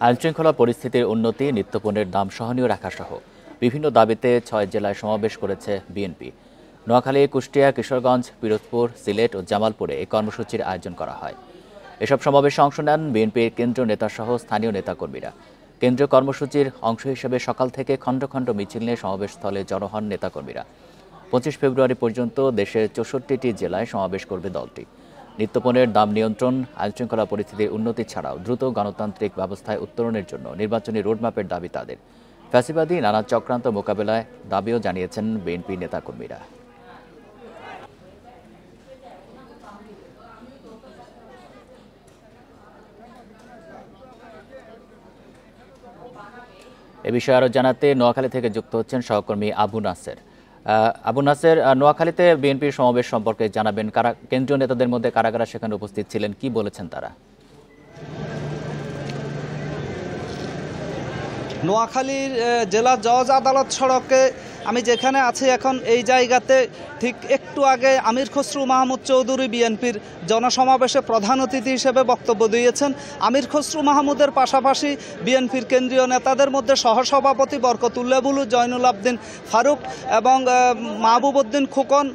আইনশৃঙ্খলা পরিস্থিতির উন্নতি, নিত্যপণ্যের দাম সহনীয় রাখা সহ বিভিন্ন দাবিতে 6 জেলায় সমাবেশ করেছে বিএনপি। নোয়াখালী, কুষ্টিয়া, কিশোরগঞ্জ, পিরোজপুর, সিলেট ও জামালপুরে এই কর্মসূচির আয়োজন করা হয়। এসব সমাবেশে অংশ নেন বিএনপির কেন্দ্রীয় নেতাসহ স্থানীয় নেতাকর্মীরা। কেন্দ্রীয় কর্মসূচির অংশ হিসেবে সকাল থেকে খণ্ড খণ্ড মিছিল নিয়ে সমাবেশস্থলে জড়ো হন নেতাকর্মীরা। 25 ফেব্রুয়ারি পর্যন্ত দেশের 64টি জেলায় সমাবেশ করবে দলটি। নিত্যপণ্যের দাম নিয়ন্ত্রণ, আইনশৃঙ্খলা পরিস্থিতির উন্নতি ছাড়াও দ্রুত গণতান্ত্রিক ব্যবস্থায় উত্তরণের জন্য নির্বাচনী রোডম্যাপের দাবি তাদের। ফ্যাসিবাদী নানা চক্রান্ত মোকাবেলায় দাবিও জানিয়েছেন বিএনপি নেতাকর্মীরা। এ বিষয়ে আরও জানাতে নোয়াখালী থেকে যুক্ত হচ্ছেন সহকর্মী আবু নাসের। আবু নাসের, নোয়াখালীতে বিএনপির সমাবেশ সম্পর্কে জানাবেন। কেন্দ্রীয় নেতাদের মধ্যে কারা কারা সেখানে উপস্থিত ছিলেন, কি বলেছেন তারা? নোয়াখালীর জেলা জজ আদালত সড়কে আমি যেখানে আছি এখন, এই জায়গাতে ঠিক একটু আগে আমির খসরু মাহমুদ চৌধুরী বিএনপির জনসমাবেশে প্রধান অতিথি হিসেবে বক্তব্য দিয়েছেন। আমির খসরু মাহমুদের পাশাপাশি বিএনপির কেন্দ্রীয় নেতাদের মধ্যে সহসভাপতি বরকতুল্লাহ বুলু, জয়নুল আবদিন ফারুক এবং মাহবুব উদ্দিন খোকন,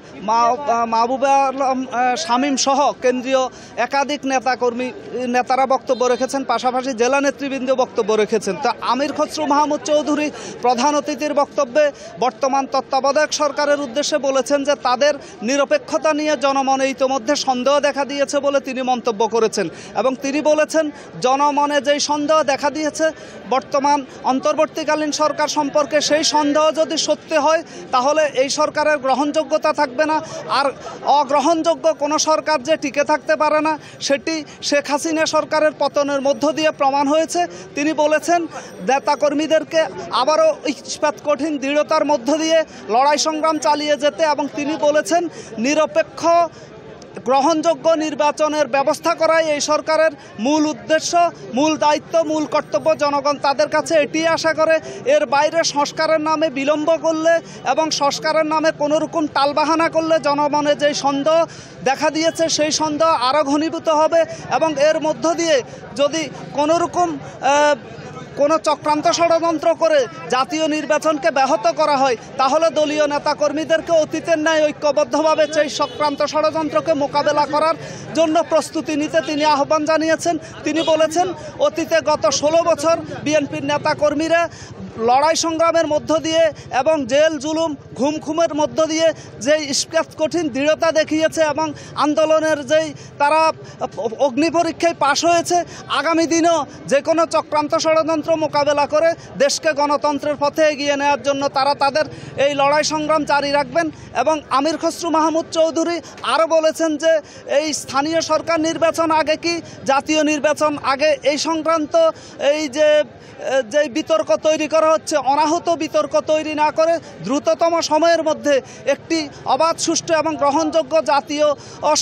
মাহবুব আলম শামীম সহ কেন্দ্রীয় একাধিক নেতারা বক্তব্য রেখেছেন। পাশাপাশি জেলা নেতৃবৃন্দ বক্তব্য রেখেছেন। তো আমির খসরু মাহমুদ চৌধুরী প্রধান অতিথির বক্তব্যে বর্তমান তত্ত্বাবধায়ক সরকারের উদ্দেশ্যে বলেছেন যে তাদের নিরপেক্ষতা নিয়ে জনমনে ইতোমধ্যে সন্দেহ দেখা দিয়েছে বলে তিনি মন্তব্য করেছেন। এবং তিনি বলেছেন, জনমনে যেই সন্দেহ দেখা দিয়েছে বর্তমান অন্তর্বর্তীকালীন সরকার সম্পর্কে, সেই সন্দেহ যদি সত্যি হয় তাহলে এই সরকারের গ্রহণযোগ্যতা থাকবে না। আর অগ্রহণযোগ্য কোনো সরকার যে টিকে থাকতে পারে না, সেটি শেখ হাসিনা সরকারের পতনের মধ্য দিয়ে প্রমাণ হয়েছে। তিনি বলেছেন নেতাকর্মীদেরকে আবারও ইস্পাত কঠিন দৃঢ়তার মধ্য দিয়ে লড়াই সংগ্রাম চালিয়ে যেতে, এবং তিনি বলেছেন নিরপেক্ষ গ্রহণযোগ্য নির্বাচনের ব্যবস্থা করাই এই সরকারের মূল উদ্দেশ্য, মূল দায়িত্ব, মূল কর্তব্য। জনগণ তাদের কাছে এটি আশা করে। এর বাইরে সংস্কারের নামে বিলম্ব করলে এবং সংস্কারের নামে কোনো রকম টালবাহানা করলে জনমনে যেই সন্দেহ দেখা দিয়েছে সেই সন্দেহ আরও ঘনীভূত হবে। এবং এর মধ্য দিয়ে যদি কোনো রকম কোনো চক্রান্ত ষড়যন্ত্র করে জাতীয় নির্বাচনকে ব্যাহত করা হয়, তাহলে দলীয় নেতাকর্মীদেরকে অতীতের ন্যায় ঐক্যবদ্ধভাবে সেই চক্রান্ত ষড়যন্ত্রকে মোকাবেলা করার জন্য প্রস্তুতি নিতে তিনি আহ্বান জানিয়েছেন। তিনি বলেছেন, অতীতে গত 16 বছর বিএনপির নেতাকর্মীরা লড়াই সংগ্রামের মধ্য দিয়ে এবং জেল জুলুম ঘুমের মধ্য দিয়ে যেই ইস্পাত কঠিন দৃঢ়তা দেখিয়েছে এবং আন্দোলনের যেই তারা অগ্নিপরীক্ষায় পাশ হয়েছে, আগামী দিনেও যে কোনো চক্রান্ত ষড়যন্ত্র মোকাবেলা করে দেশকে গণতন্ত্রের পথে এগিয়ে নেওয়ার জন্য তারা তাদের এই লড়াই সংগ্রাম জারি রাখবেন। এবং আমির খসরু মাহমুদ চৌধুরী আরও বলেছেন যে এই স্থানীয় সরকার নির্বাচন আগে কি জাতীয় নির্বাচন আগে, এই সংক্রান্ত এই যে বিতর্ক তৈরি করা হচ্ছে, অনাহত বিতর্ক তৈরি না করে দ্রুততম সময়ের মধ্যে একটি অবাধ, সুষ্ঠু এবং গ্রহণযোগ্য জাতীয়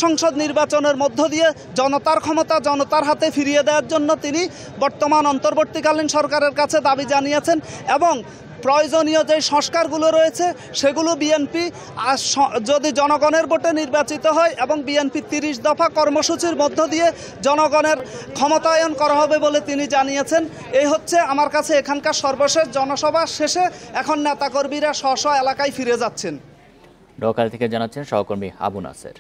সংসদ নির্বাচনের মধ্য দিয়ে জনতার ক্ষমতা জনতার হাতে ফিরিয়ে দেওয়ার জন্য তিনি বর্তমান অন্তর্বর্তীকালীন সরকারের কাছে দাবি জানিয়েছেন। এবং প্রয়োজনীয় যে সংস্কারগুলো রয়েছে সেগুলো বিএনপি যদি জনগণের ভোটে নির্বাচিত হয় এবং বিএনপি 30 দফা কর্মসূচির মধ্য দিয়ে জনগণের ক্ষমতায়ন করা হবে বলে তিনি জানিয়েছেন। এই হচ্ছে আমার কাছে এখানকার সর্বশেষ জনসভা শেষে এখন নেতাকর্মীরা স্ব স্ব এলাকায় ফিরে যাচ্ছেন। নোয়াখালী থেকে জানাচ্ছেন সহকর্মী আবু নাসের।